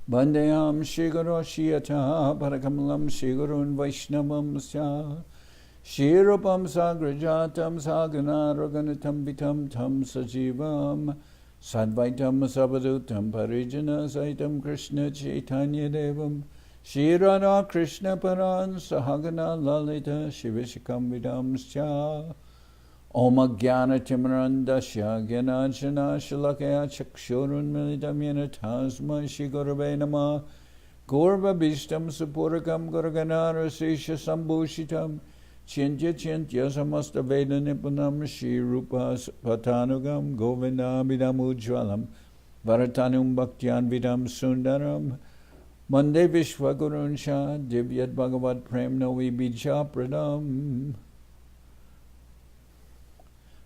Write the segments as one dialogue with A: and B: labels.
A: Bandeyam Shiguro Shiyata Parakamalam Shigurun Vaishnavam Sya Shirupam Sagrajatam Sagana Raganatam Vitam Tam Sajivam Sadvaitam Sabadutam Parijana Saitam Krishna Chaitanya Devam Shirada Krishna Paran Sahagana Lalita Shivishikam Vidam Sya Om Jnana Timarandasya Gyanajana Shalakaya Chakshurun Militam Yena Tasma Shigurave Nama Gorva Bishtam Supurakam Gurganara Sesha Sambhushitam Chintya Samasta Veda Nipunam Shri Rupa Patanugam Govinda Vidam Ujwalam Varatanum Bhaktyan Vidam Sundaram Mande Vishwaguruncha Divyat Bhagavat Prem Novi Bija Pradam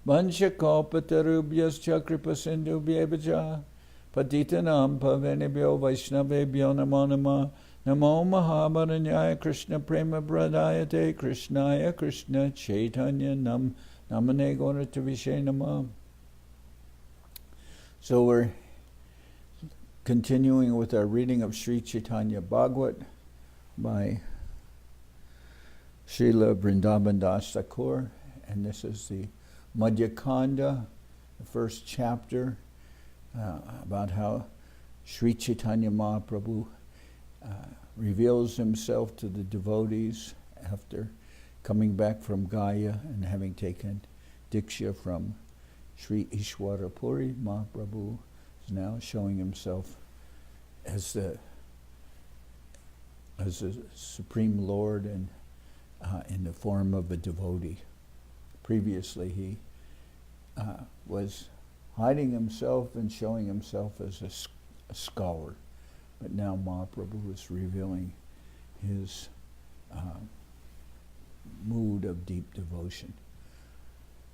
A: Vanchakalpatarubhyascha kripasindhubhyevacha Patitanam pavenebhyo vaishnavebhyo namo namah Namo Mahabharanyaya Krishna Prema Pradayate Krishnaya Krishna Chaitanya Namane Gauratavishe Namah. So we're continuing with our reading of Sri Chaitanya Bhagavat by Srila Vrindaban Das Thakur, and this is the Madhya-khanda, the first chapter, about how Sri Chaitanya Mahaprabhu reveals himself to the devotees after coming back from Gaya and having taken diksha from Sri Ishwara Puri. Mahaprabhu is now showing himself as the Supreme Lord and in the form of a devotee. Previously he was hiding himself and showing himself as a scholar. But now Mahaprabhu is revealing his mood of deep devotion.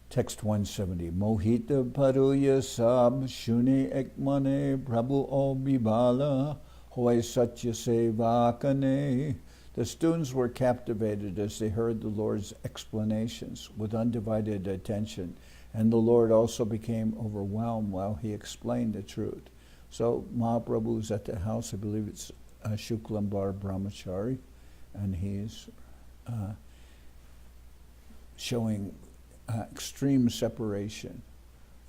A: Text 170. Mohita paruya sab shune ekmane prabhu obibala hoy satya sevakane. The students were captivated as they heard the Lord's explanations with undivided attention, and the Lord also became overwhelmed while he explained the truth. So Mahaprabhu is at the house, I believe it's Shuklambar Brahmachari, and he's showing extreme separation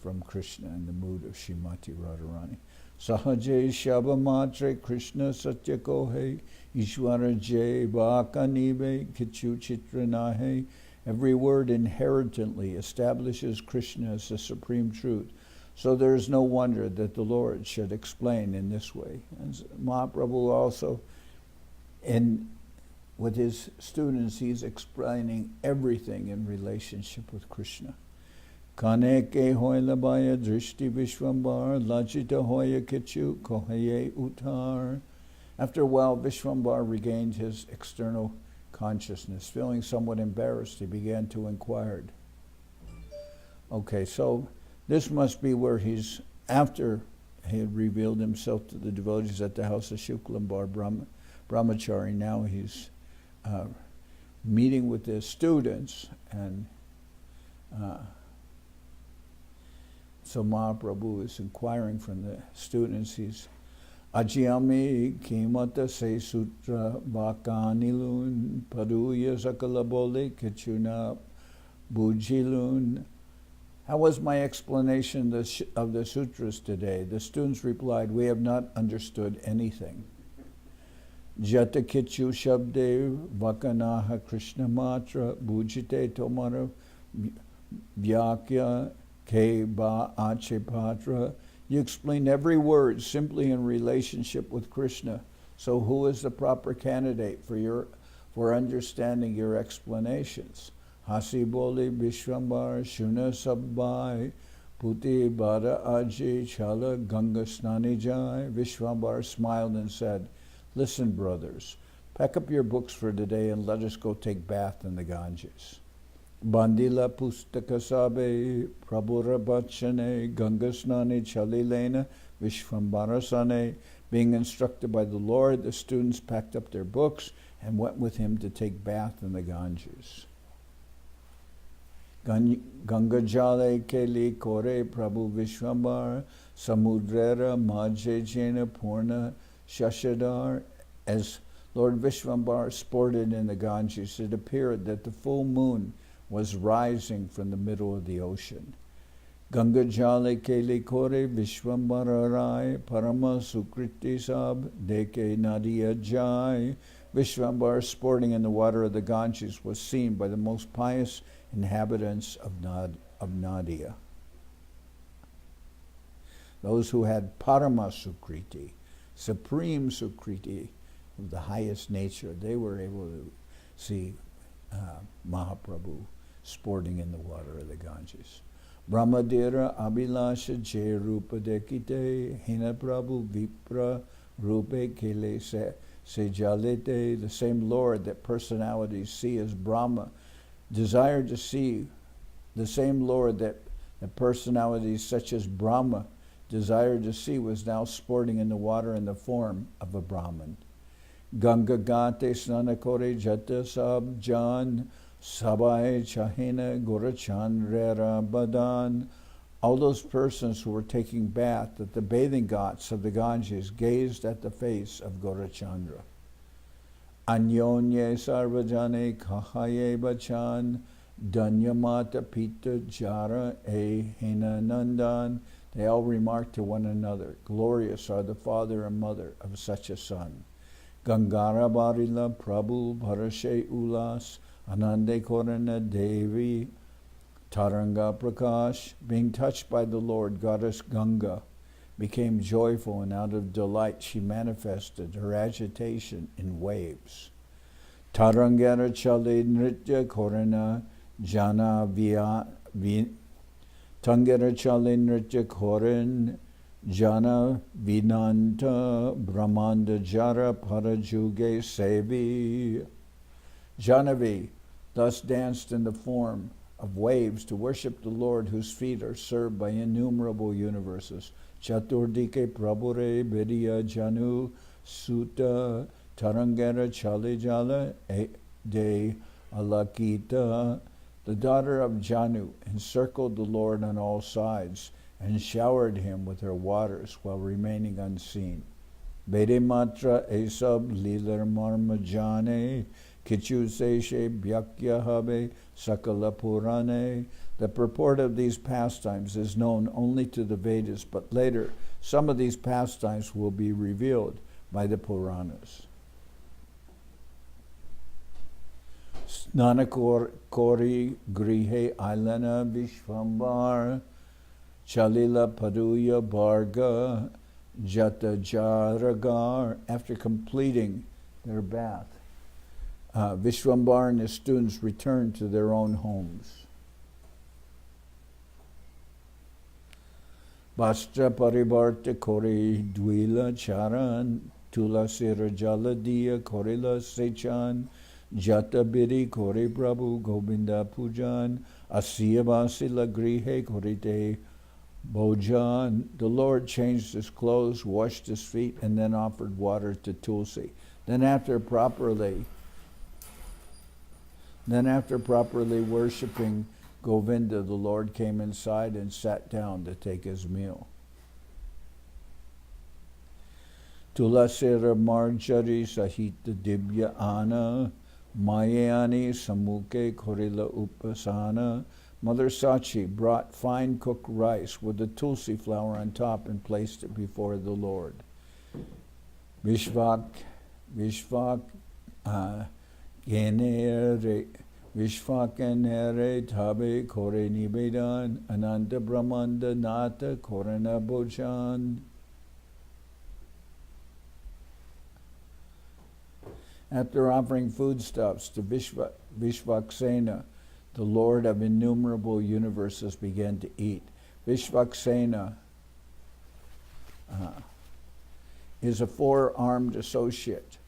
A: from Krishna in the mood of Srimati Radharani. Sahaje Shabamatre Krishna Satyakohe Ishwara Jai Vakanibe Kichu Chitranahe. Every word inherently establishes Krishna as the supreme truth. So there is no wonder that the Lord should explain in this way. And Mahaprabhu also, with his students, he's explaining everything in relationship with Krishna. Kaneke hoy labaya drishti vishwambar lajita hoya kichu kohaye utar. After a while, Vishwambar regained his external consciousness. Feeling somewhat embarrassed, he began to inquire. Okay, so this must be where he's, after he had revealed himself to the devotees at the house of Shuklambar Brahmachari, now he's meeting with the students, and so Mahaprabhu is inquiring from the students. He's Ajiyami Kimata Se Sutra Bakanilun Paduya Sakalabole Kichuna Bujilun. How was my explanation of the sutras today? The students replied, we have not understood anything. Jata Kichu Shabde Vakanaha Krishna Matra Bujite Tomara Vyakya Ke Ba Ache Patra. You explain every word simply in relationship with Krishna. So who is the proper candidate for understanding your explanations? Hasi boli Vishwambar Shuna Sabbai Puti Bada Aji Chala Ganga Snani Jai. Vishwambar smiled and said, listen, brothers, pack up your books for today and let us go take bath in the Ganges. Bandila Pustaka Sabe Prabhura Bachane Ganga Snani Chalilena Vishwambara Sane. Being instructed by the Lord, the students packed up their books and went with him to take bath in the Ganges. Ganga Jale Keli Kore Prabhu Vishwambar Samudrera Majhe Jena Purna Shashadhar. As Lord Vishwambar sported in the Ganges, it appeared that the full moon was rising from the middle of the ocean. Ganga Jale Kele Kore Vishwambara Rai Parama Sukriti Sab Deke Nadia Jai. Vishwambar sporting in the water of the Ganges was seen by the most pious inhabitants of Nadia. Those who had Parama Sukriti, supreme Sukriti of the highest nature, they were able to see Mahaprabhu sporting in the water of the Ganges. Brahmadera Abhilasha Je Rupa Dekite Hina Prabhu Vipra Rupe Kele Se Jalete. The same Lord that personalities see as Brahma desired to see, the same Lord that the personalities such as Brahma desired to see was now sporting in the water in the form of a Brahman. Ganga Gate Snanakore Jata Sab Jan Sabai Chahina Gorachandrera Badan. All those persons who were taking bath at the bathing ghats of the Ganges gazed at the face of Gorachandra. Anyonye Sarvajane Kahaye Bachan Danyamata Pita Jara E Hina Nandan. They all remarked to one another, glorious are the father and mother of such a son. Gangara Barila Prabhu Bharashe Ulas Anande Korana Devi Taranga Prakash. Being touched by the Lord, goddess Ganga became joyful, and out of delight she manifested her agitation in waves. Tarangara Chale Nritya Korana Jana Tangara Chale Nritya Koran Jana Vinanta Brahmanda Jara Parajuge Sevi. Janavi thus danced in the form of waves to worship the Lord, whose feet are served by innumerable universes. Chaturdike Prabhure Vidya Janu Sutta Tarangara Chalijala De Alakita. The daughter of Janu encircled the Lord on all sides and showered him with her waters while remaining unseen. Vede Matra Esab Lilar Marmajane Kichu Seshe Byakya Habe Sakala Purane. The purport of these pastimes is known only to the Vedas, but later some of these pastimes will be revealed by the Puranas. Snanakori Grihe Ailana Vishvambar Chalila Paduya Bharga Jata Jaragar. After completing their bath, Vishwambar and his students returned to their own homes. Bastra Parivarta Kori Dwila Charan Tulasira Jaladiya Korila Sechan Jata Biri Kori Prabhu Govinda Pujan Asiyavasila Grihe Korite Bojan. The Lord changed his clothes, washed his feet, and then offered water to Tulsi. Then after properly worshipping Govinda, the Lord came inside and sat down to take his meal. Tulasira Marjari Sahita Dibya Ana Mayani Samuke Korila Upasana. Mother Sachi brought fine cooked rice with the tulsi flower on top and placed it before the Lord. Vishvakanere Tabe Kore Nibedan Ananda Brahmanda Nata Korana Bojan. After offering foodstuffs to Vishvaksena, the Lord of innumerable universes began to eat. Vishvaksena is a four-armed associate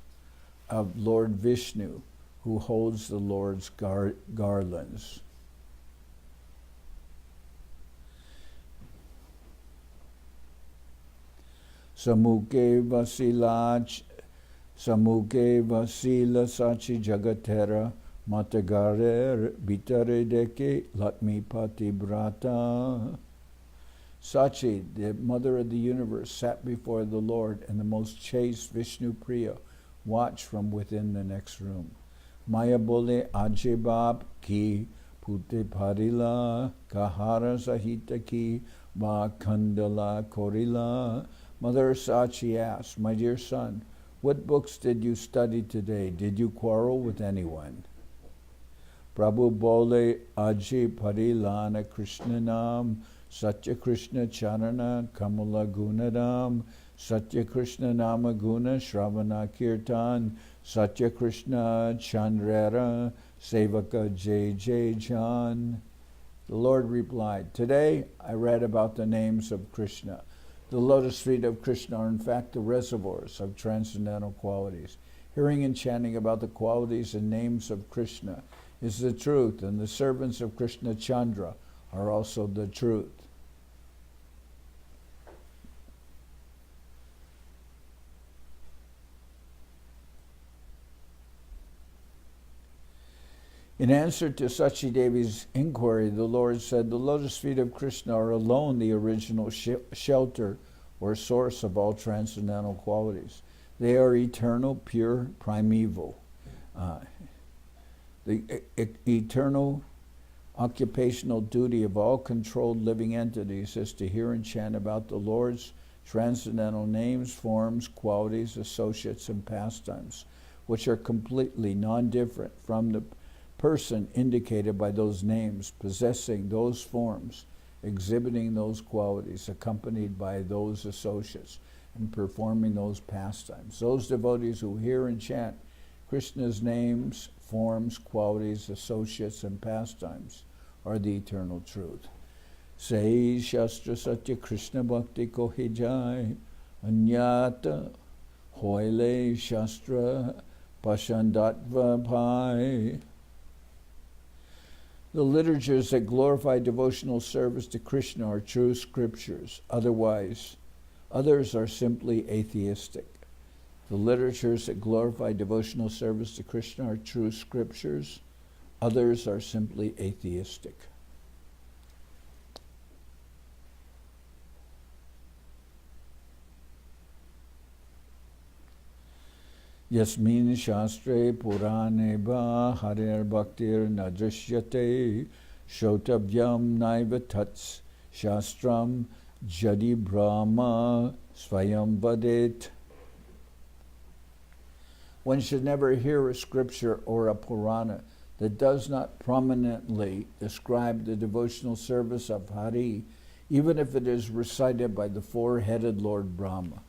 A: of Lord Vishnu who holds the Lord's garlands. Samuke Vasila Sachi Jagatera Matagare Bitare Deke Lakmi Pati Brata. Sachi, the mother of the universe, sat before the Lord, and the most chaste Vishnu Priya watched from within the next room. Maya bole ajebab ki pute parila kahara sahita ki ba kandala korila. Mother Sachi asked, "My dear son, what books did you study today? Did you quarrel with anyone?" Prabhu bole aji parilana Krishna nam Satya Krishna Charana Kamala Gunadam Satya Krishna Nama Guna Shravana Kirtan Satya Krishna Chandrera Sevaka Jai Jai Jan. The Lord replied, "Today I read about the names of Krishna. The lotus feet of Krishna are in fact the reservoirs of transcendental qualities. Hearing and chanting about the qualities and names of Krishna is the truth, and the servants of Krishna Chandra are also the truth." In answer to Sachi Devi's inquiry, the Lord said, "The lotus feet of Krishna are alone the original shelter or source of all transcendental qualities. They are eternal, pure, primeval. The eternal occupational duty of all controlled living entities is to hear and chant about the Lord's transcendental names, forms, qualities, associates, and pastimes, which are completely non-different from the person indicated by those names, possessing those forms, exhibiting those qualities, accompanied by those associates, and performing those pastimes. Those devotees who hear and chant Krishna's names, forms, qualities, associates, and pastimes are the eternal truth. Sei Shastra Satya Krishna Bhakti ko hi jai, Anyata Hoile Shastra Pashandatva Bhai. The literatures that glorify devotional service to Krishna are true scriptures. Others are simply atheistic. The literatures that glorify devotional service to Krishna are true scriptures. Others are simply atheistic. Yasmin Shastre Purane Ba Harir Bhaktir Nadrishyate Shotavyam Naiva Tats Shastram Jadi Brahma Svayam Vadet. One should never hear a scripture or a Purana that does not prominently describe the devotional service of Hari, even if it is recited by the four-headed Lord Brahma.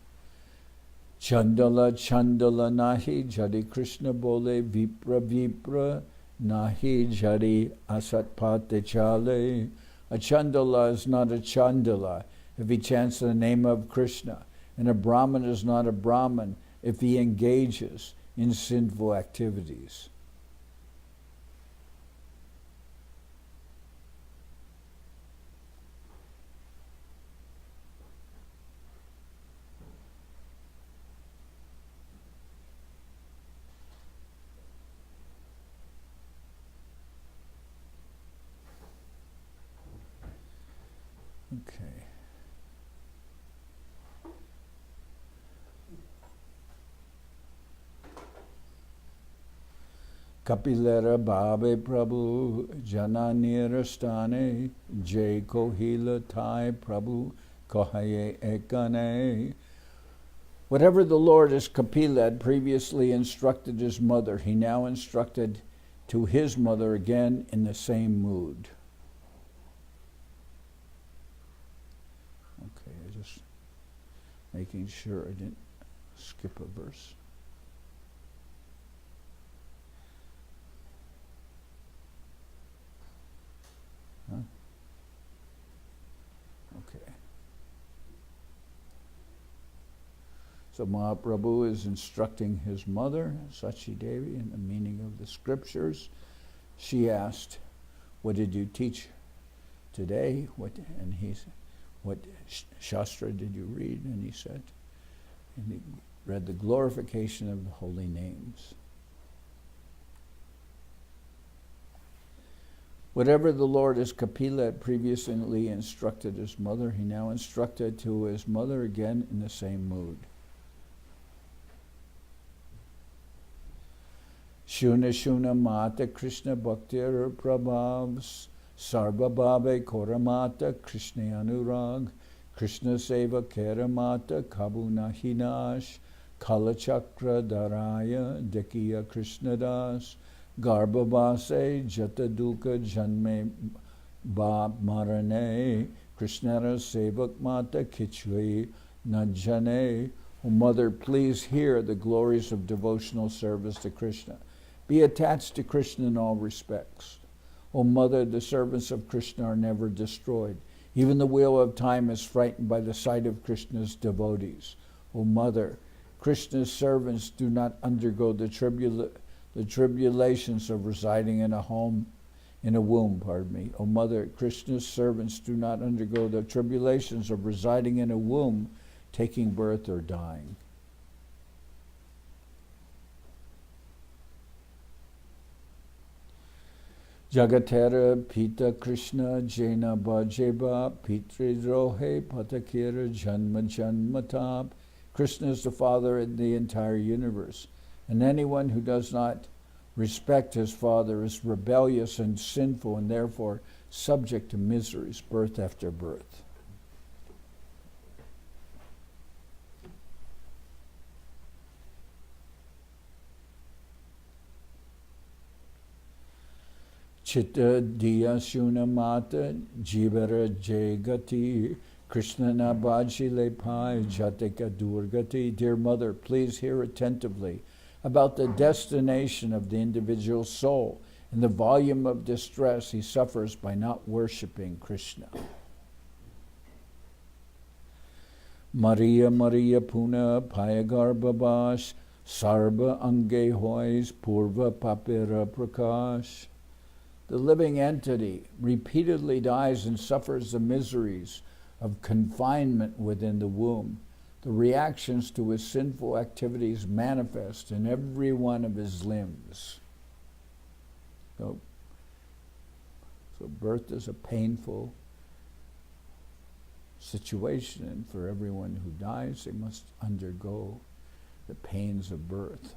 A: Chandala Chandala Nahi Jari Krishna Bole Vipra Vipra Nahi Jari Asatpate Chale. A Chandala is not a Chandala if he chants the name of Krishna, and a Brahman is not a Brahman if he engages in sinful activities. Okay. Kapilera Bhabe Prabhu Jananira Stane Jai Kohila Thai Prabhu Kohaye Ekane. Whatever the Lord as Kapila had previously instructed his mother, he now instructed to his mother again in the same mood. Okay, I just making sure I didn't skip a verse. Huh? Okay. So Mahaprabhu is instructing his mother, Sachi Devi, in the meaning of the scriptures. She asked, "What did you teach today?" And he said, "What Shastra did you read?" And he said, and he read the glorification of the holy names. Whatever the Lord as Kapila had previously instructed his mother, he now instructed to his mother again in the same mood. Shuna Shuna Mata Krishna Bhaktir Prabhavs Sarva Bhave Koramata Krishna Anurag Krishna Seva Keramata Kabuna Hinash Kala Chakra Dharaya Dekiya Krishna Das Garbhavase Jataduka Janme Bab Marane Krishnara Sevak Mata Kichwe Najane. O mother, please hear the glories of devotional service to Krishna. Be attached to Krishna in all respects. O mother, the servants of Krishna are never destroyed. Even the wheel of time is frightened by the sight of Krishna's devotees. O mother, Krishna's servants do not undergo the tribulations of residing in a womb. O mother, Krishna's servants do not undergo the tribulations of residing in a womb, taking birth or dying. Jagatera Pita Krishna Jena Bhajeba Pitridrohe Patakira Janma Janmatap. Krishna is the father in the entire universe, and anyone who does not respect his father is rebellious and sinful and therefore subject to miseries, birth after birth. Chitta Diya Shuna Mata Jivara Jagati Krishna Nabajile Pai Jatika Durgati. Dear mother, please hear attentively about the destination of the individual soul and the volume of distress he suffers by not worshipping Krishna. Maria Maria Puna Payagarbabash Sarva Ange Hois Purva Papira Prakash. The living entity repeatedly dies and suffers the miseries of confinement within the womb. The reactions to his sinful activities manifest in every one of his limbs. So birth is a painful situation, and for everyone who dies, they must undergo the pains of birth.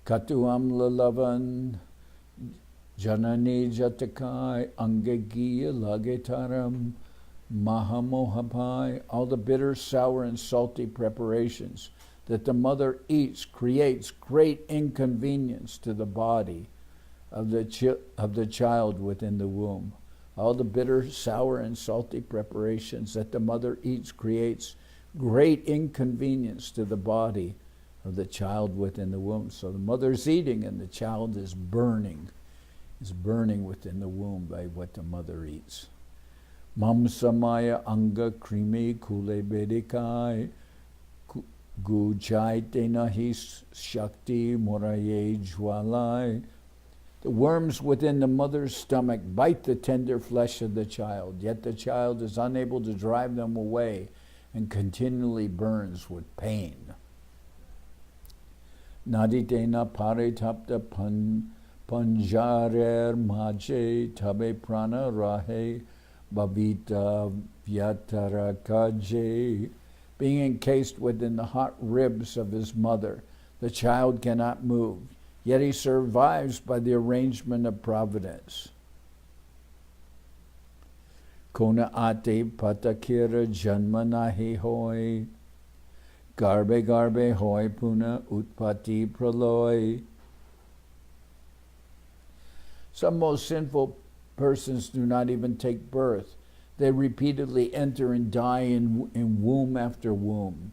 A: Katuam lalavan janani jatakai angagiya lagetaram mahamohapai. All the bitter, sour, and salty preparations that the mother eats creates great inconvenience to the body of the child within the womb. All the bitter, sour, and salty preparations that the mother eats creates great inconvenience to the body of the child within the womb. So the mother's eating and the child is burning within the womb by what the mother eats. Mam samaya anga krimi kule bedikai gujaite nahis shakti moraye jwalai. The worms within the mother's stomach bite the tender flesh of the child, yet the child is unable to drive them away and continually burns with pain. Naditena paritapta panjarer maje tabe prana rahe babita vyatarakaje. Being encased within the hot ribs of his mother, the child cannot move, yet he survives by the arrangement of providence. Kona ate patakira janma nahi hoy garbe garbe hoy puna utpati praloy. Some most sinful persons do not even take birth. They repeatedly enter and die in womb after womb.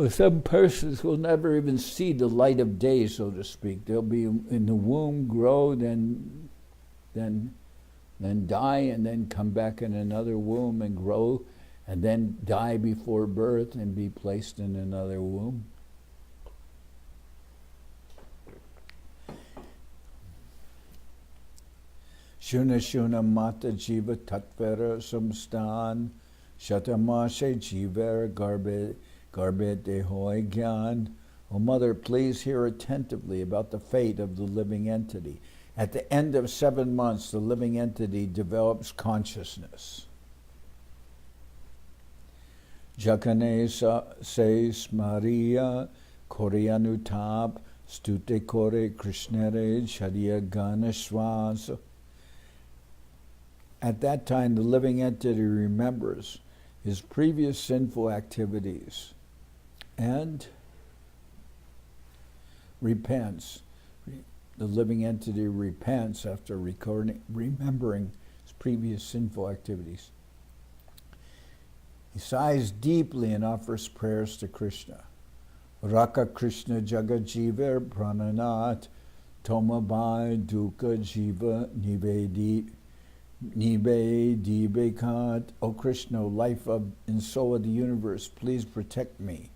A: Some persons will never even see the light of day, so to speak. They'll be in the womb, grow, then die, and then come back in another womb and grow, and then die before birth and be placed in another womb. Shuna shuna mata jiva tatvera samstan shatamashe jiver garbe dehoy gyan. O mother, please hear attentively about the fate of the living entity. At the end of 7 months, the living entity develops consciousness. Jakane se smaria koryanutab stute kore krishnere chadiya ganashvasa. At that time, the living entity remembers his previous sinful activities and repents. The living entity repents after remembering his previous sinful activities. He sighs deeply and offers prayers to Krishna. Raka Krishna Jagajiva Prananat Tomabai Dukkha Jiva Nibekat. O Krishna, life of and soul of the universe, please protect me.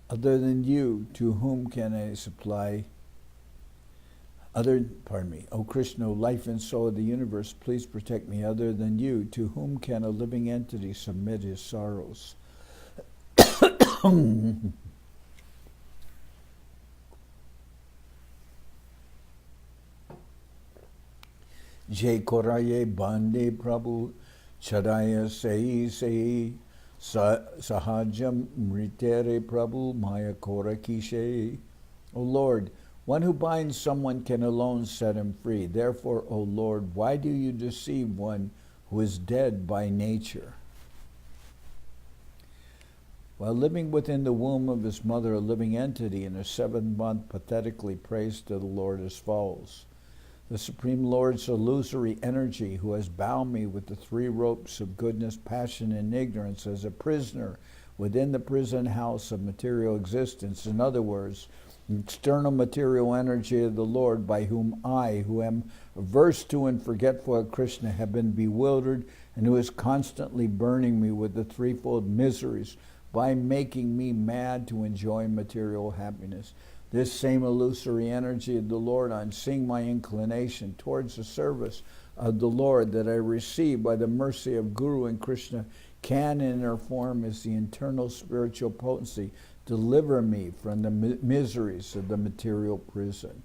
A: Other than you, to whom can I supply? O Krishna, life and soul of the universe, please protect me. Other than you, to whom can a living entity submit his sorrows? Jai Koraye Bande Prabhu Chadaya Sei Sahajam Mritere Prabhu Maya Kora Kishe. O Lord, one who binds someone can alone set him free. Therefore, O Lord, why do you deceive one who is dead by nature? While living within the womb of his mother, a living entity in a 7-month pathetically prays to the Lord as follows. The Supreme Lord's illusory energy, who has bound me with the 3 ropes of goodness, passion, and ignorance as a prisoner within the prison house of material existence. In other words, the external material energy of the Lord, by whom I, who am averse to and forgetful of Krishna, have been bewildered, and who is constantly burning me with the 3-fold miseries by making me mad to enjoy material happiness. This same illusory energy of the Lord, on seeing my inclination towards the service of the Lord that I receive by the mercy of Guru and Krishna, can in their form as the internal spiritual potency deliver me from the miseries of the material prison.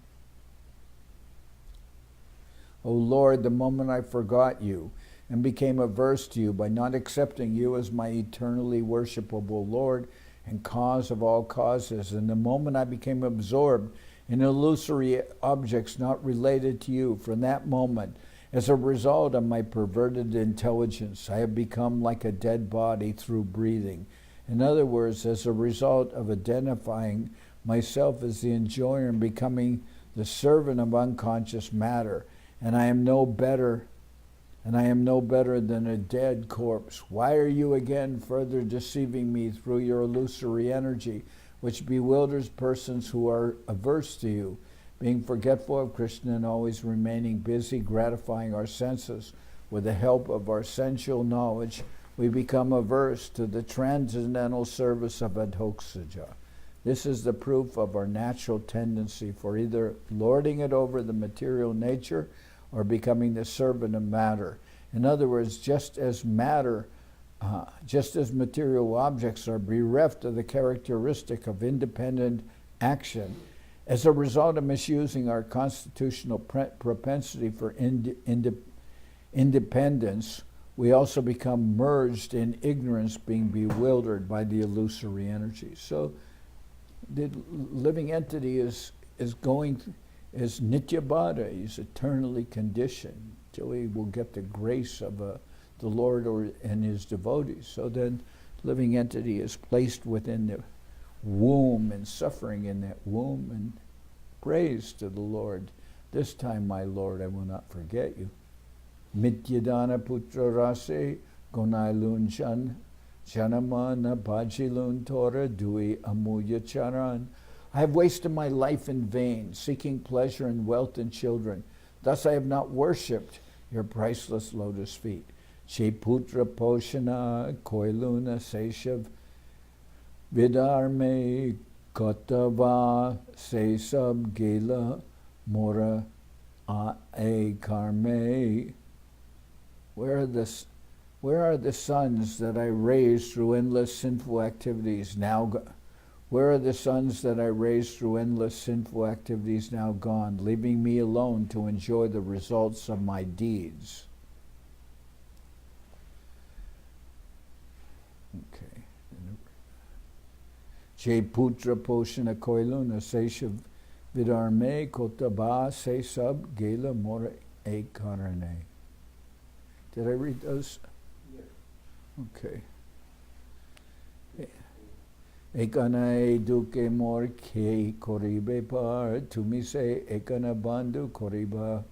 A: O Lord, the moment I forgot you and became averse to you by not accepting you as my eternally worshipable Lord and cause of all causes, and the moment I became absorbed in illusory objects not related to you, from that moment, as a result of my perverted intelligence, I have become like a dead body through breathing. In other words, as a result of identifying myself as the enjoyer and becoming the servant of unconscious matter, and I am no better than a dead corpse. Why are you again further deceiving me through your illusory energy, which bewilders persons who are averse to you? Being forgetful of Krishna and always remaining busy gratifying our senses with the help of our sensual knowledge, we become averse to the transcendental service of adhoksaja. This is the proof of our natural tendency for either lording it over the material nature or becoming the servant of matter. In other words, just as material objects are bereft of the characteristic of independent action, as a result of misusing our constitutional propensity for independence, we also become merged in ignorance, being bewildered by the illusory energy. So the living entity is nityabada, he's eternally conditioned till he will get the grace of the Lord and his devotees. So then living entity is placed within the womb and suffering in that womb and prays to the Lord. This time, my Lord, I will not forget you. Mityadana putra rase gonailun janamana bhajilun tora dui amuya charan. I have wasted my life in vain, seeking pleasure and wealth and children. Thus I have not worshipped your priceless lotus feet. Cheputra poshana koiluna seshav vidarme kotava sesab gela mora e karme. Where are the sons that I raised through endless sinful activities now? Where are the sons that I raised through endless sinful activities now gone, leaving me alone to enjoy the results of my deeds? Okay. Je putra poshana koiluna sesha vidarme kotaba se sab gela more e karane. Did I read those?
B: Yes.
A: Okay. Ekana duke mor ke koribe par, tumi se ekana bandhu koriba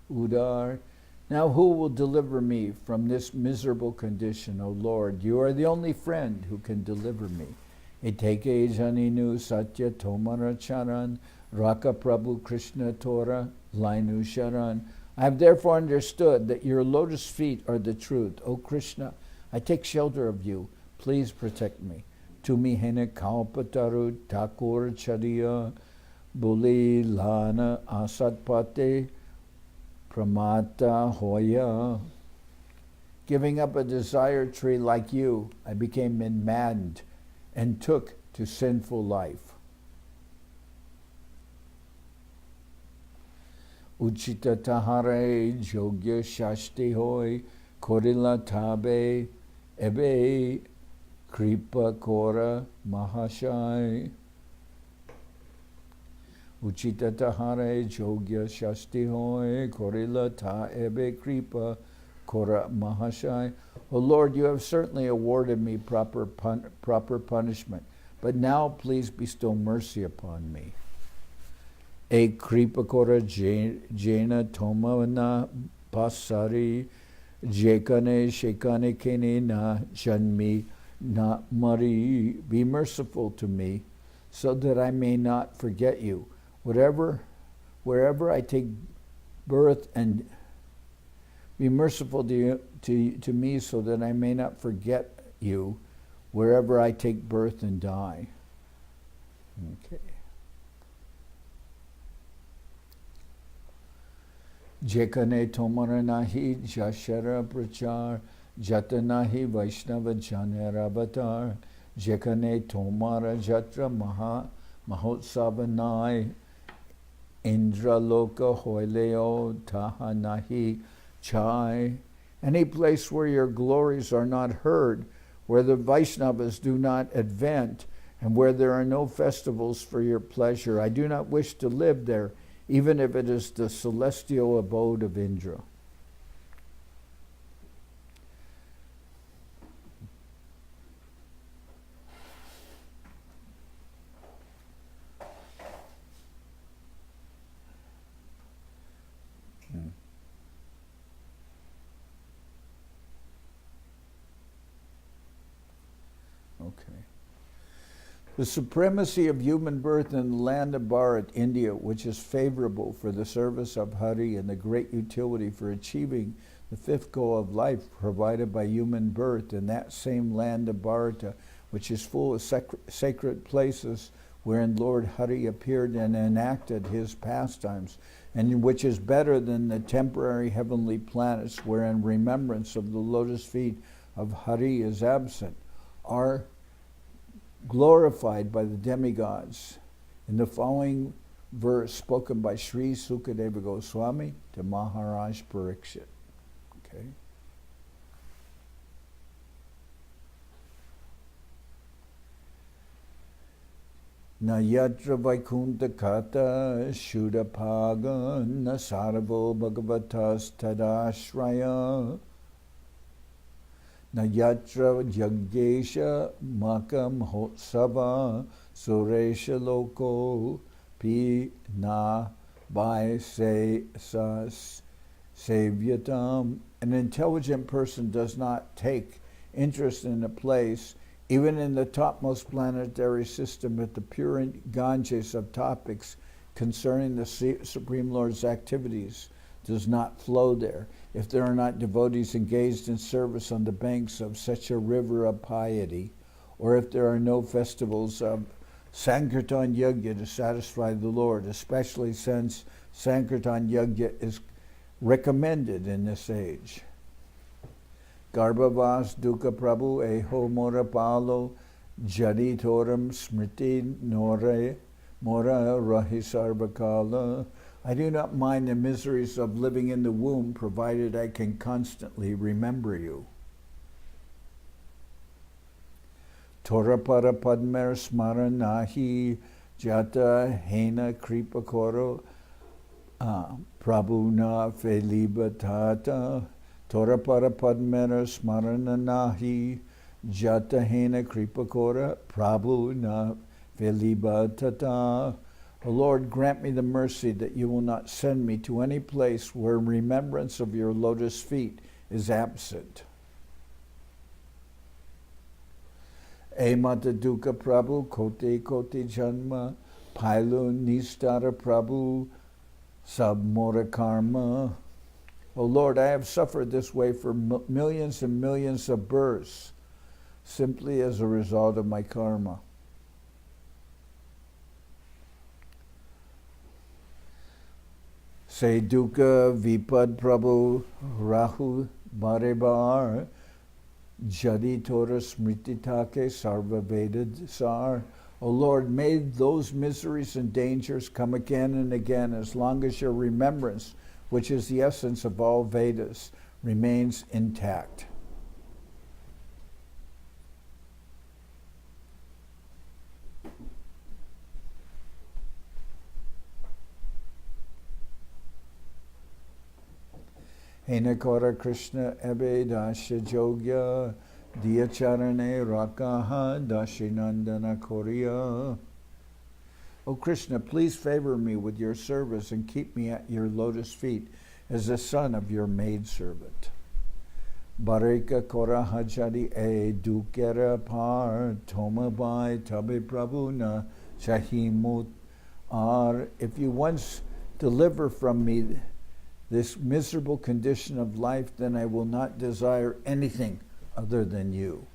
A: udar. Now who will deliver me from this miserable condition, O Lord? You are the only friend who can deliver me. Eteke janinu satya tomara charan, raka prabhu Krishna Tora, lainu sharan. I have therefore understood that your lotus feet are the truth. O Krishna, I take shelter of you. Please protect me. Tumi hena kalpataru Thakur chariya buli lana asatpate pramata hoya. Giving up a desired tree like you, I became maddened and took to sinful life. Uchita tahare jogya shashti hoy korila tabe ebe kripa kora mahashai. Uchita tahare jogya shashti hoy korila ta ebe kripa kora mahashai. O Lord, you have certainly awarded me proper punishment, but now please bestow mercy upon me. E kripa kora jena tomana pasari jekane shekane kene na janmi na mari. Be merciful to me so that I may not forget you. Wherever I take birth, and be merciful to me so that I may not forget you wherever I take birth and die. Okay. Jekane tomara nahi jashara prachar, jatanahi vaishnava janera avatar, jekane tomara jatra mahotsavanai, indra loka hoileo taha nahi chai. Any place where your glories are not heard, where the Vaishnavas do not advent, and where there are no festivals for your pleasure, I do not wish to live there, even if it is the celestial abode of Indra. Okay. The supremacy of human birth in the land of Bharat, India, which is favorable for the service of Hari, and the great utility for achieving the fifth goal of life provided by human birth in that same land of Bharata, which is full of sacred places wherein Lord Hari appeared and enacted his pastimes, and which is better than the temporary heavenly planets wherein remembrance of the lotus feet of Hari is absent, are glorified by the demigods in the following verse spoken by Sri Sukadeva Goswami to Maharaj Parikshit. Okay. Na yatra vaikunta kata shudapaga na saravo bhagavatas tadashraya na yatra yaggesha makam hotsava suresha loko pi na by se sas sevyatam. An intelligent person does not take interest in a place, even in the topmost planetary system, if the pure Ganges of topics concerning the Supreme Lord's activities does not flow there, if there are not devotees engaged in service on the banks of such a river of piety, or if there are no festivals of Sankirtan Yajna to satisfy the Lord, especially since Sankirtan Yajna is recommended in this age. Garbhavas Dukkha Prabhu Eho Mora Palo Jadi Toram Smriti Nore Mora Rahi Sarvakala. I do not mind the miseries of living in the womb, provided I can constantly remember you. Tora para padmer smaranahi jata hena kripa koro prabhu na feliba tata. Tora para padmer smaranahi jata hena kripa kora prabhu na feliba tata. O Lord, grant me the mercy that you will not send me to any place where remembrance of your lotus feet is absent. Emata Dukkha Prabhu Kote Kote Janma Pailu Nistara Prabhu Sabmora Karma. O Lord, I have suffered this way for millions and millions of births, simply as a result of my karma. Say Dukkha Vipad Prabhu Rahu Barebar Jadi Tora Smrititake Sarva Vedad Sar. O Lord, may those miseries and dangers come again and again as long as your remembrance, which is the essence of all Vedas, remains intact. Henakora Krishna Ebe Dasya Jogya Diyacharane Rakaha Dashinandana Korea. O Krishna, please favor me with your service and keep me at your lotus feet as the son of your maidservant. Bareka Kora Hajadi E Dukera Par Toma Bai Tabe Prabhuna Chahimut Ar. If you once deliver from me this miserable condition of life, then I will not desire anything other than you.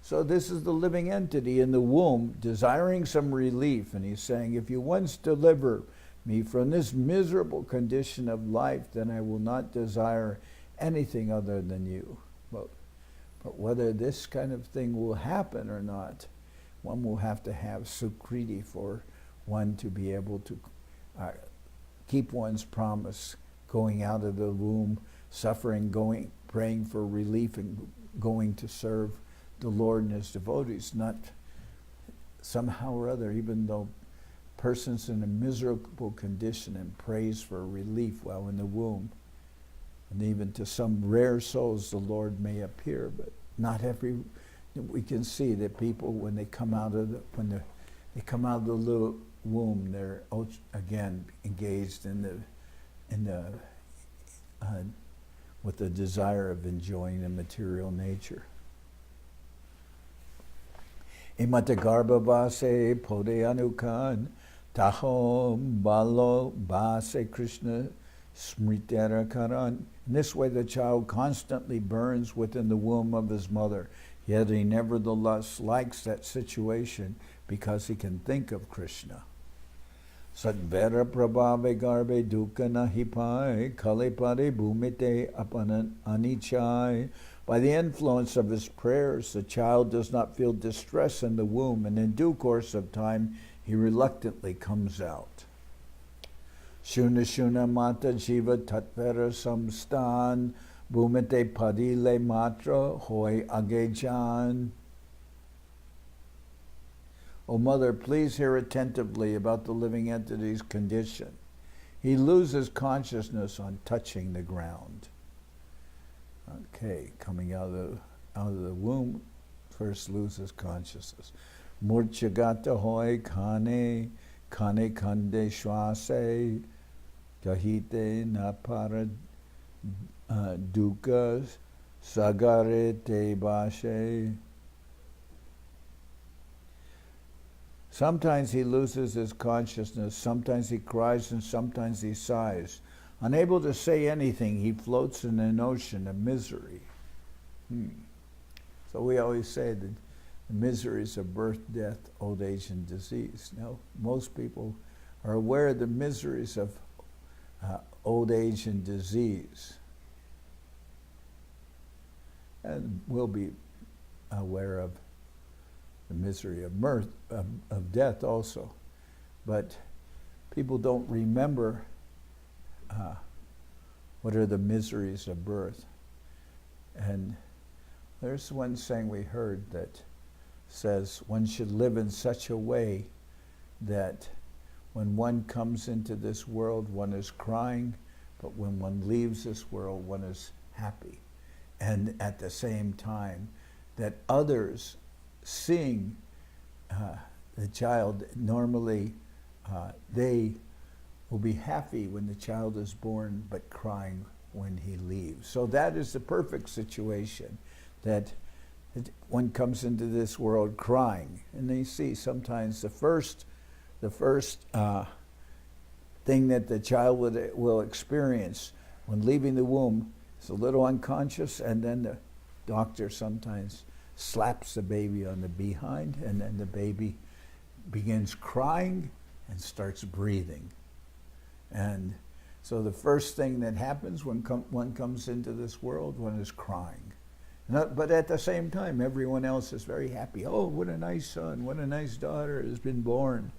A: So this is the living entity in the womb desiring some relief, and he's saying, if you once deliver me from this miserable condition of life, then I will not desire anything other than you. But whether this kind of thing will happen or not, one will have to have sukriti for one to be able to keep one's promise, going out of the womb, suffering, praying for relief, and going to serve the Lord and his devotees. Not somehow or other, even though person's in a miserable condition and prays for relief while in the womb. And even to some rare souls the Lord may appear, but not every. We can see that people, when they come out of the little womb, they're again engaged with the desire of enjoying the material nature. Imata garbhavase podeyanukan tahom balo base Krishna smritarakaran. In this way the child constantly burns within the womb of his mother, yet he nevertheless likes that situation because he can think of Krishna. Sadvera prabhave garbe dukkha nahipai kalipade bhumite apanan anichai. By the influence of his prayers, the child does not feel distress in the womb, and in due course of time, he reluctantly comes out. Shuna shuna mata jiva tatvera samstan bhumite padile matra hoy agejan. O mother, please hear attentively about the living entity's condition. He loses consciousness on touching the ground. Okay, coming out of the womb, first loses consciousness. Murchagata hoy kane kande shwase kahite napara dukkha sagare te bashe. Sometimes he loses his consciousness, sometimes he cries, and sometimes he sighs. Unable to say anything, he floats in an ocean of misery. So we always say that the miseries of birth, death, old age, and disease. Now, most people are aware of the miseries of old age and disease. And we'll be aware of the misery of of death also. But people don't remember what are the miseries of birth. And there's one saying we heard that says one should live in such a way that when one comes into this world, one is crying, but when one leaves this world, one is happy. And at the same time, that others seeing the child, normally they will be happy when the child is born, but crying when he leaves. So that is the perfect situation, that one comes into this world crying. And you see sometimes the first thing that the child will experience when leaving the womb is a little unconscious, and then the doctor sometimes slaps the baby on the behind, and then the baby begins crying and starts breathing. And so the first thing that happens when one comes into this world, one is crying. But at the same time, everyone else is very happy. Oh, what a nice son, what a nice daughter has been born.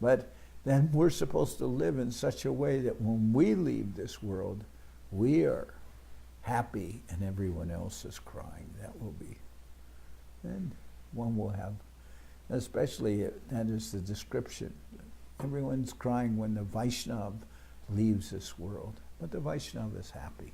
A: But then we're supposed to live in such a way that when we leave this world, we are happy and everyone else is crying. That will be. And one will have, especially that is the description. Everyone's crying when the Vaishnava leaves this world, but the Vaishnava is happy.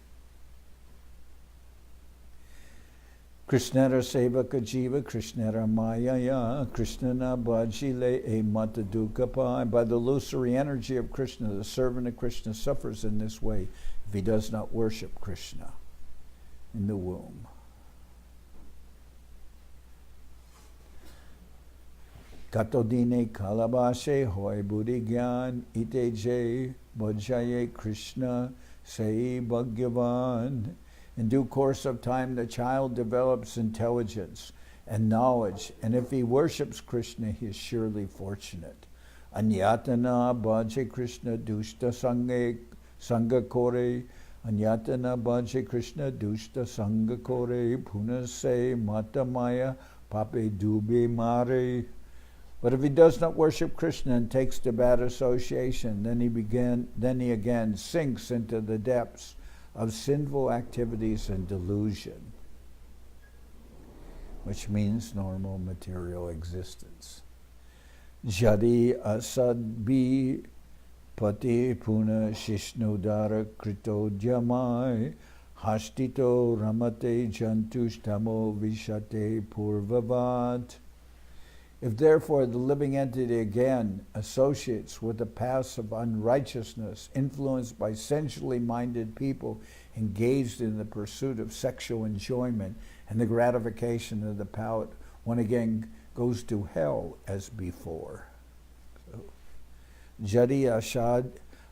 A: Krishnara sevaka jiva, Krishnara mayaya, Krishnana bhajile e mata dukkha. By the illusory energy of Krishna, the servant of Krishna suffers in this way if he does not worship Krishna in the womb. Katodine kalabashe hoy buddhi gyan ite je bhajaye Krishna sei Bhagavan. In due course of time, the child develops intelligence and knowledge, and if he worships Krishna, he is surely fortunate. Anyatana bhaje Krishna dushta sangha kore, anyatana bhaje Krishna dushta sangha kore, punase matamaya pape dube mare. But if he does not worship Krishna and takes to bad association, then he again sinks into the depths of sinful activities and delusion, which means normal material existence. Jadi asadbi pati puna shishnudara krito dhyamai hashtito ramate jantushtamo vishate purvavat. If therefore the living entity again associates with the paths of unrighteousness, influenced by sensually minded people engaged in the pursuit of sexual enjoyment and the gratification of the palate, one again goes to hell as before. Jadi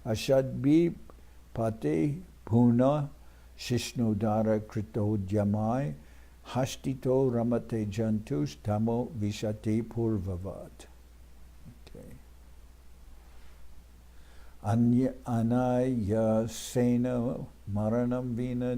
A: ashadbi pate puna shishnodara krito dhyamai hashtito ramate jantus tamo vishate purvavat. Okay. Anaya sena maranam vina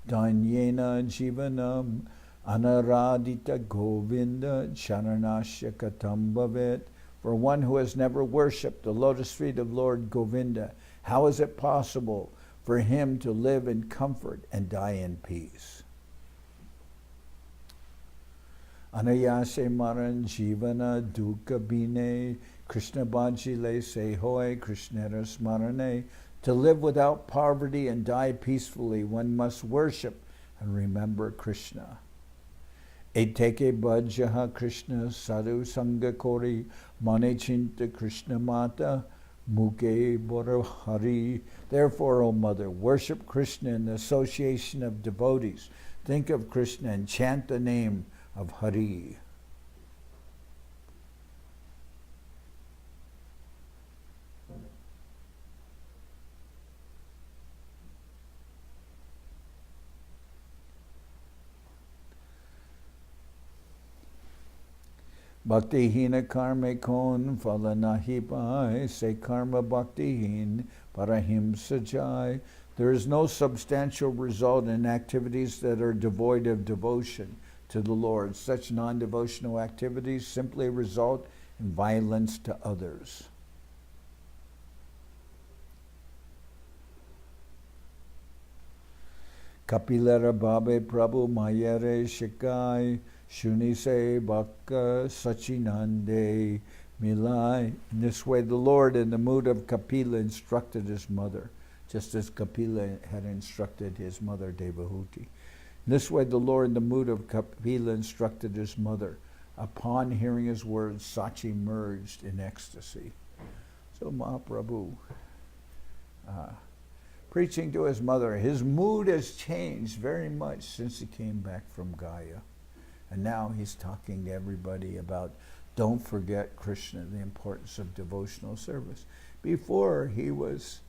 A: danyena jivanam anaradita govinda charanasya katam bhavet. For one who has never worshipped the lotus feet of Lord Govinda, how is it possible for him to live in comfort and die in peace? Anayase maran jivana dukkha bine Krishna bhajile sehoy Krishnara smarane. To live without poverty and die peacefully, one must worship and remember Krishna. Eteke bhajaha Krishna sadhu sangha kori mane chinta Krishna mata muke bora hari. Therefore, O mother, worship Krishna in the association of devotees. Think of Krishna and chant the name of Hari. Bhakti hina karme kon phala nahi pai, se karma bhakti hin parahimsa jai. There is no substantial result in activities that are devoid of devotion to the Lord. Such non-devotional activities simply result in violence to others. Kapilera Babe Prabhu Mayere Shikai Shunise Bhakka Sachinande Milai. In this way, the Lord, in the mood of Kapila, instructed his mother, just as Kapila had instructed his mother Devahuti. In this way, the Lord, in the mood of Kapila, instructed his mother. Upon hearing his words, Sachi merged in ecstasy. So Mahaprabhu, preaching to his mother, his mood has changed very much since he came back from Gaya. And now he's talking to everybody about don't forget Krishna, the importance of devotional service. Before, he was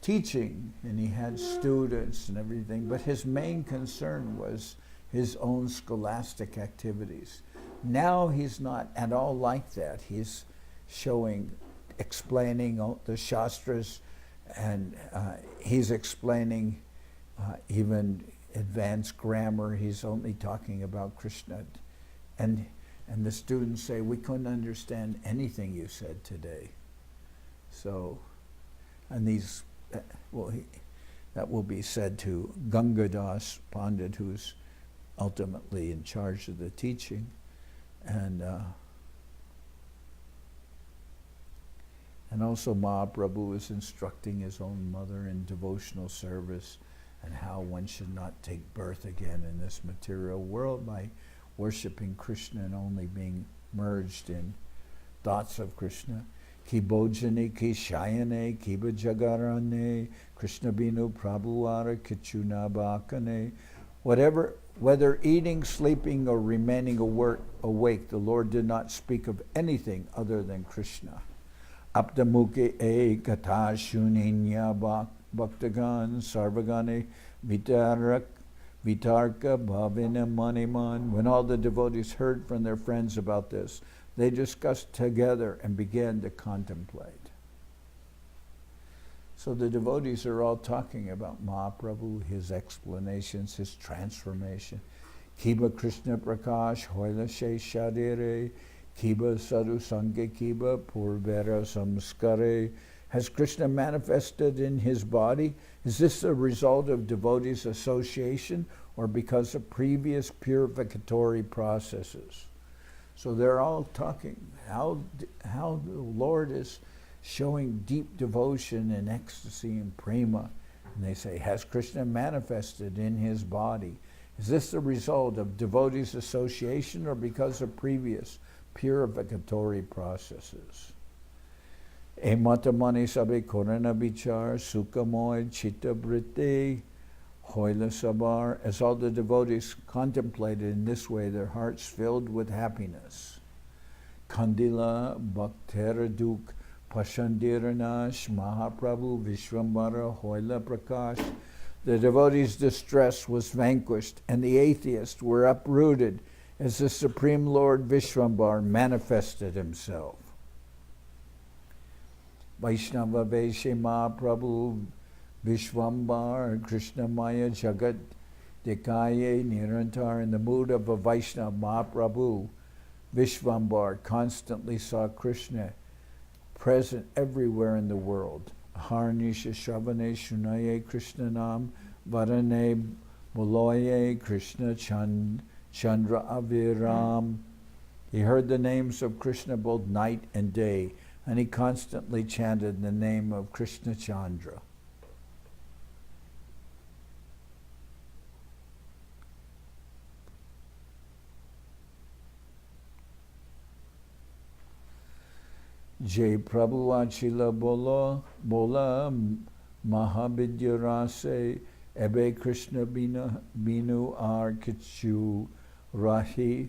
A: teaching and he had students and everything, but his main concern was his own scholastic activities. Now he's not at all like that. He's explaining the Shastras, and he's explaining even advanced grammar. He's only talking about Krishna. And the students say, we couldn't understand anything you said today. So, and these, that will be said to Gangadas Pandit, who's ultimately in charge of the teaching. And also Mahaprabhu is instructing his own mother in devotional service and how one should not take birth again in this material world by worshipping Krishna and only being merged in thoughts of Krishna. Ki bojane, ki shayane, ki bajagarane, Krishna binu prabhuara kichuna bakane. Whether eating, sleeping, or remaining awake, the Lord did not speak of anything other than Krishna. Aptamuke e kata shuninya bhaktagan sarvagane vitarka bhavina maniman. When all the devotees heard from their friends about this, they discussed together and began to contemplate. So the devotees are all talking about Mahaprabhu, his explanations, his transformation. Kiba Krishna Prakash Hoila She Shadire, Kiba Sadhu Sangha Kiba Purvera Samskare. Has Krishna manifested in his body? Is this a result of devotees' association or because of previous purificatory processes? So they're all talking how the Lord is showing deep devotion and ecstasy and prema. And they say, has Krishna manifested in his body? Is this the result of devotees' association or because of previous purificatory processes? E matamani sabe korana bichar sukamoy chitta britte hoila sabar. As all the devotees contemplated in this way, their hearts filled with happiness. Kandila bhaktera duk pashandiranash Mahaprabhu Vishwambara hoila prakash. The devotees' distress was vanquished and the atheists were uprooted as the Supreme Lord Vishwambar manifested himself. Vaishnava Veshe Mahaprabhu Vishwambar Krishna Maya Jagat Dikaye Nirantar. In the mood of a Vaishnava, Mahaprabhu Vishwambar constantly saw Krishna present everywhere in the world. Harnisha Shavane Shunaye Krishna Nam Varane Moloye Krishna Chandra Aviram. He heard the names of Krishna both night and day, and he constantly chanted the name of Krishna Chandra. Jai Prabhu Achila Bola Mahabidya Rase Ebe Krishna Binu Ar Kichu Rahi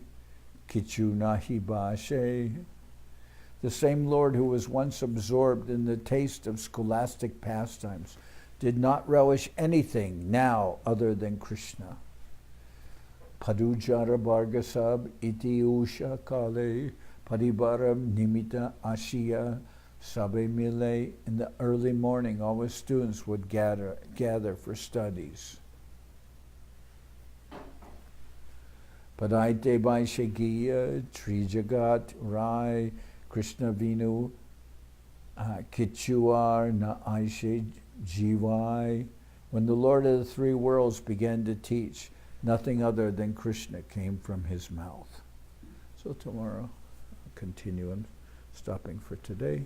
A: Kichu Nahi Bashe. The same Lord who was once absorbed in the taste of scholastic pastimes did not relish anything now other than Krishna. Padujara Bhargasab iti usha kale paribaram nimita ashiya sabe mile. In the early morning, all the students would gather for studies. Padaite Vaishagiya Trijagat Rai Krishna Vinu Kichuar Na Aishe Jivai. When the Lord of the three worlds began to teach, nothing other than Krishna came from his mouth. So tomorrow, I'll continue and stopping for today.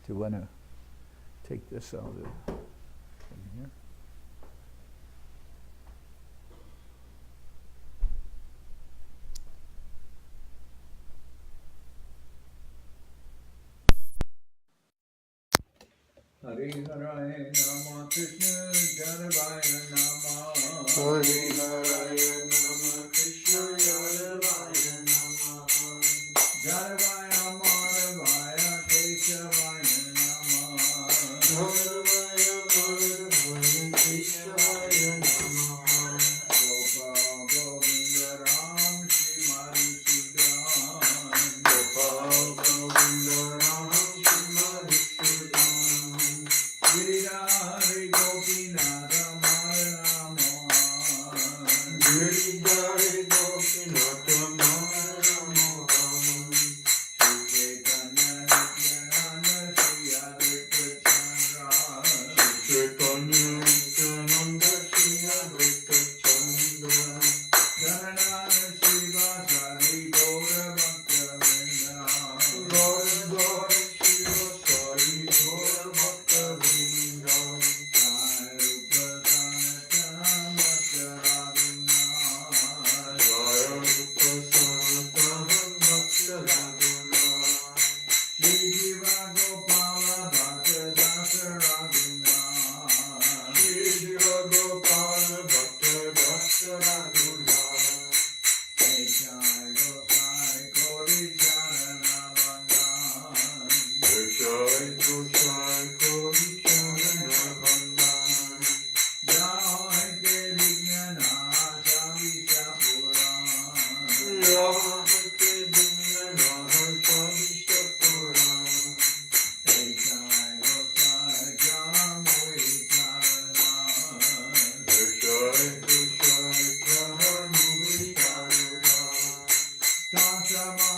A: Do you want to take this out of here? Hare Hare Nama Krishna Janardan Nama Hare Hare Nama Krishna Janardan Nama Janardan Maravaya Keshavaya Nama Maravaya Maravaya Keshavaya Nama Gopal Govinda Ram Shri Madhya-khanda Gopal Govinda Ram Shri Madhya-khanda Giridhari Gopinatha Maranama Giridhari Gopinatha Maranama Sri Chaitanya Nityananda Sri Advaita Chandra Sri Chaitanya Nityananda Sri Advaita Chandra Janardan Seva Sari Gaura Bhakta Vrinda Gaura Shiva Sari Gaura Bhakta Vrinda Jai Rupa Sanatana Bhakta Radhuna Jai Rupa Sanatana Bhakta Radhuna Shri Jiva Gopala Bhakta Dasa Radhuna Shri Jiva Gopala Bhakta Dasa Radhuna Jai Jai Gosai Kori Charana Bandhan Jai Gosai Kori Charana Bandhan Jai Te Vignana Shabisha Puran Jai Te Vignana Shabisha Puran Jai Jai Gosai Jamui Charana Jai Gosai Jamui Charana Tasama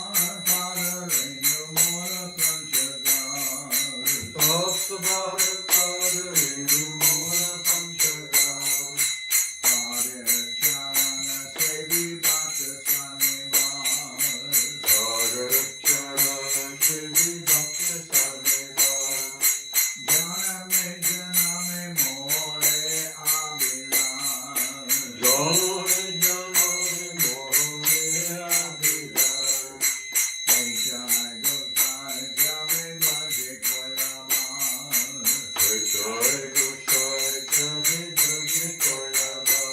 A: Tadarenu Mora Panchagar Tasama Tadarenu Mora Panchagar Hare Charana Sevi Bhakta Sanevar Hare Charana Sevi Bhakta Sanevar Janame Janame More Abhilam Janame Janame More Abhilam Jai Jai Gosai Jame Bhaje Koyaman Jai Jai Gosai Jame Bhaje Koyaman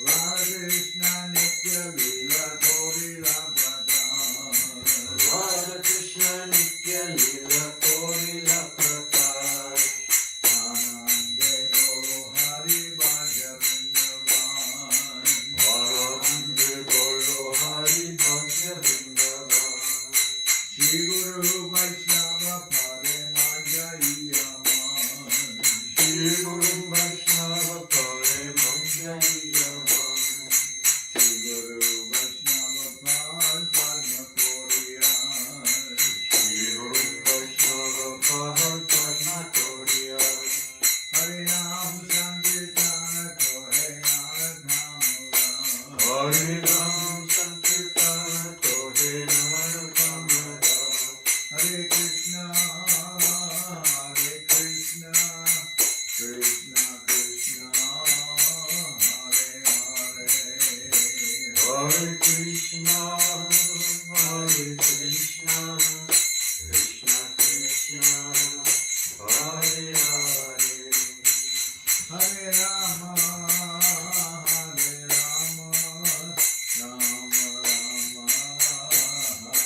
A: Radha Krishna Nitya Lila Korila Pratan Radha Krishna Nitya Lila Korila Pratan Anande Golo Hari Bhaja Vrindaban Anande Golo Hari Bhaja Vrindaban Shri Guru Vaishnava Pade Manjayaman Shri Guru Vaishnava Pade Manjayaman Shri Guru Vaishnava Pade Padma Puriyan Shri Guru Vaishnava Pade Padma Puriyan Hare Ram Sankirtan Kohe Naradhamura Hare Ram Sankirtan Kohe Naradhamura Hare Krishna Krishna Krishna Hare Hare Hare Krishna Krishna Krishna Hare Hare Hare Rama Rama Rama Rama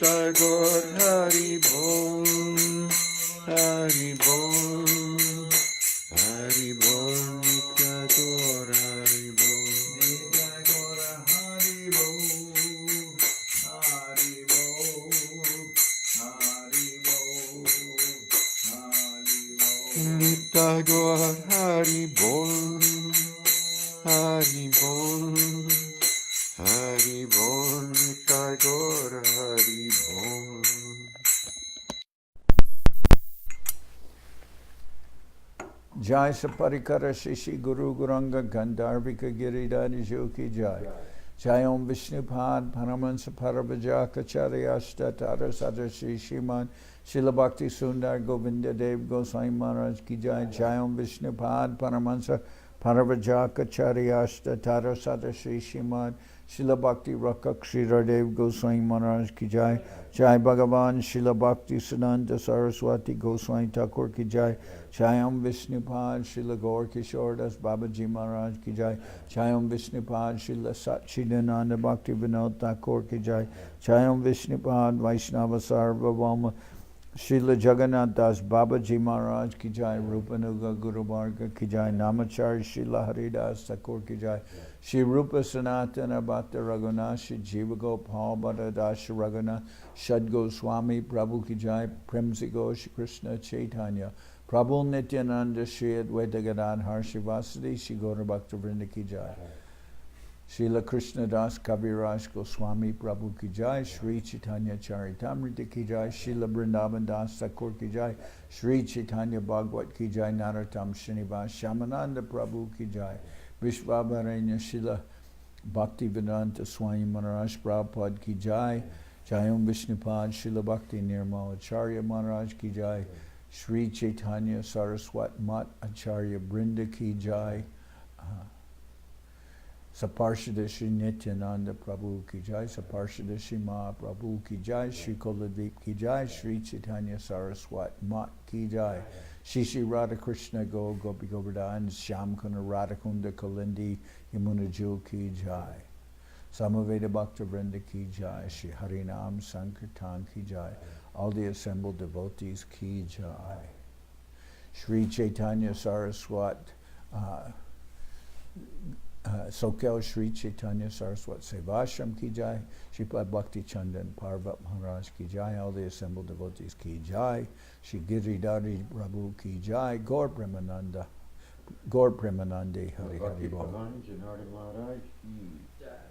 B: Thakur Hari Bol, Hari Bol, Hari Bol, Thakur Hari Bol, Thakur Hari Bol, Hari Bol, Hari Bol, Hari Bol, Thakur Hari Bol, Hari Bol, Hari Bol, Thakur Hari Bol.
A: Jai Saparikara Shishi Guru Guranga Gandharvika Giridhari Joki Jai. Jai Om Vishnupad Paramahansa Parabhajakacharya Ashtatara Sadar Shri Shriman Srila Bhakti Sundar Govinda Dev Goswami Maharaj Ki Jai. Jai Om Vishnupad Paramahansa Parabhajakacharya Ashtatara Sadar Shri Shriman Srila Bhakti Rakha Kshira Dev Goswami Maharaj Ki Jai. Jai Bhagavan Srila Bhakti Siddhanta Saraswati Goswami Thakur Ki Jai. Jai Om Vishnupad Srila Gaur Kishore Das Babaji Maharaj Ki Jai. Jai Om Vishnupad Srila Satchidananda Bhakti Vinod Thakur Ki Jai. Jai Om Vishnupad Vaishnava Sarvabhauma Srila Jagannath Das Babaji Maharaj Ki Jai. Rupanuga Guru Varga Ki Jai. Namachari Srila Haridas Thakur Ki Jai. Shri Rupa Sanatana Bhatta Raghunath Shri Jiva Gopal Bhatta Das Raghunath Shad Goswami Prabhu Ki Jai. Premsi Ghosh Krishna Chaitanya Prabhu Nityananda Shri Advaita Gadadhar Shivasadi Shri Gaura Bhakta Vrinda Ki Jai. Srila Krishna Das Kaviraj Goswami Prabhu Ki Jai. Sri Chaitanya Charitamrita Ki Jai. Srila Vrindaban Das Thakur Ki Jai. Sri Chaitanya Bhagavat Ki Jai. Narottam Srinivas Shamananda Prabhu Ki Jai. Vishvabharanya Srila Bhakti Vedanta Swami Maharaj Prabhupada Ki Jai. Jai Om Vishnupad Srila Bhakti Nirmal Acharya Maharaj Ki Jai. Sri Chaitanya Saraswat Mat Acharya Brinda Ki Jai. Saparshada Shri Nityananda Prabhu Ki Jai. Saparshada Shri Mahaprabhu Ki Jai. Shri Kuladvip Ki Jai. Sri Chaitanya Saraswat Mat Ki Jai. Shri Shri Radha Krishna Go Gopi Govardhan Shyam Kuna Radhakunda Kalindi Yamuna Jul Ki Jai. Samaveda Bhakta Vrinda Ki Jai. Shri Harinam Sankirtan Ki Jai. All the assembled devotees Ki Jai. Shri Chaitanya Saraswat Soquel Sri Chaitanya Saraswat Seva Ashram Ki Jai. Sripad Bhakti Chandan Parvat Maharaj Ki Jai. All the assembled devotees Ki Jai. Shri Giridhari Prabhu Ki Jai. Gaur Premanande Hari Hari Bol.
B: Pavan, Janardan Maharaj Ki Jai.